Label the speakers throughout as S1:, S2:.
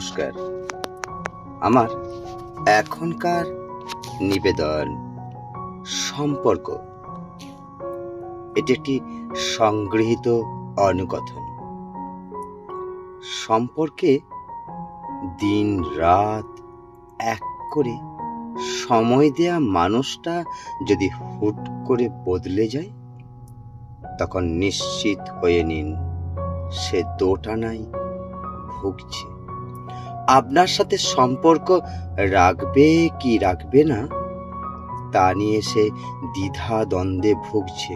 S1: নমস্কার। আমার এখনকার নিবেদন সম্পর্ক, এটি একটি সংগৃহীত অনুকথন। সম্পর্কে দিন রাত এক করে সময় দেয়া মানুষটা যদি হুট করে বদলে যায়, তখন নিশ্চিত হয়ে নিন সে দোটানায় ভুগছে। আপনার সাথে সম্পর্ক রাখবে কি রাখবে না তা নিয়ে সে দ্বিধা দ্বন্দ্বে ভুগছে।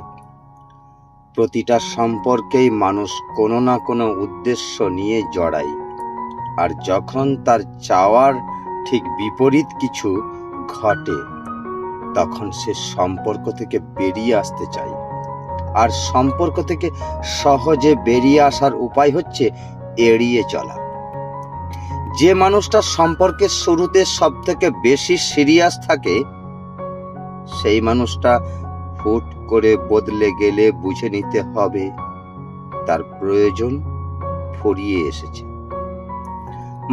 S1: প্রতিটা সম্পর্কেই মানুষ কোনো না কোনো উদ্দেশ্য নিয়ে জড়ায়, আর যখন তার চাওয়ার ঠিক বিপরীত কিছু ঘটে, তখন সে সম্পর্ক থেকে বেরিয়ে আসতে চায়। আর সম্পর্ক থেকে সহজে বেরিয়ে আসার উপায় হচ্ছে এড়িয়ে চলা। যে মানুষটা সম্পর্কের শুরুতে সব থেকে বেশি সিরিয়াস থাকে, সেই মানুষটা হুট করে বদলে গেলে বুঝে নিতে হবে তার প্রয়োজন ফুরিয়ে এসেছে।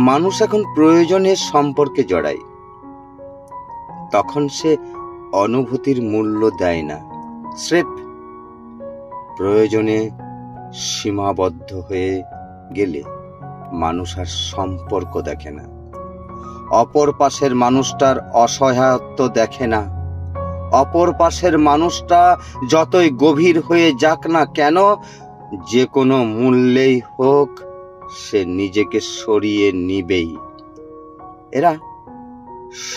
S1: মানুষ এখন প্রয়োজনের সম্পর্কে জড়ায়, তখন সে অনুভূতির মূল্য দেয় না। স্রেফ প্রয়োজনে সীমাবদ্ধ হয়ে গেলে মানুষ আর সম্পর্ক দেখে না। অপর পাশের মানুষটার অসহায়ত্ব দেখে না। অপর পাশের মানুষটা যতই গভীর হয়ে যাক না কেন, যে কোনো মূল্যেই হোক, সে নিজেকে সরিয়ে নিবেই। এরা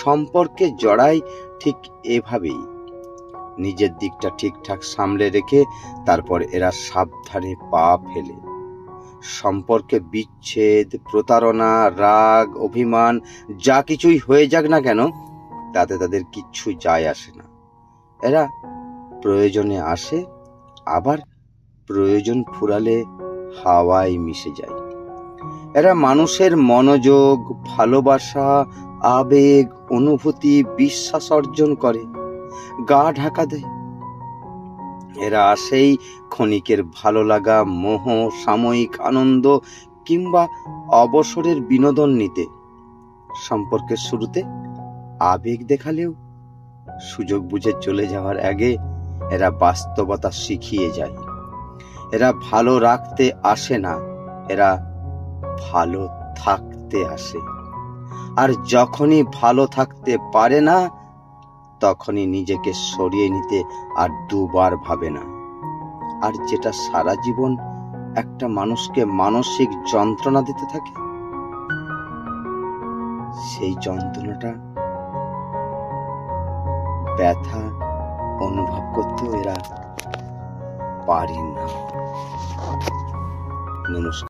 S1: সম্পর্কে জড়ায় ঠিক এভাবেই। নিজের দিকটা ঠিকঠাক সামলে রেখে তারপর এরা সাবধানে পা ফেলে। সম্পর্কে বিচ্ছেদ, প্রতারণা, রাগ, অভিমান যা কিছুই হয়ে যাক না কেন, তাতে তাদের কিচ্ছু যায় আসে না। এরা প্রয়োজনে আসে, আবার প্রয়োজন ফুরালে হাওয়ায় মিশে যায়। এরা মানুষের মনোযোগ, ভালোবাসা, আবেগ, অনুভূতি, বিশ্বাস অর্জন করে, গা ঢাকা দেয়। এরা আসেই ক্ষণিকের ভালো লাগা, মোহ, সাময়িক আনন্দ কিংবা অবসরের বিনোদন নিতে। সম্পর্কের শুরুতে আবেগ দেখালেও সুযোগ বুঝে চলে যাওয়ার আগে এরা বাস্তবতা শিখিয়ে যায়। এরা ভালো রাখতে আসে না, এরা ভালো থাকতে আসে। আর যখনই ভালো থাকতে পারে না, তখনই নিজেকে সরিয়ে নিতে আর দুবার ভাবে না। আর যেটা সারা জীবন একটা মানুষকে মানসিক যন্ত্রণা দিতে থাকে, সেই যন্ত্রণাটা, ব্যথা অনুভব করতেও এরা পারে না। নমস্কার।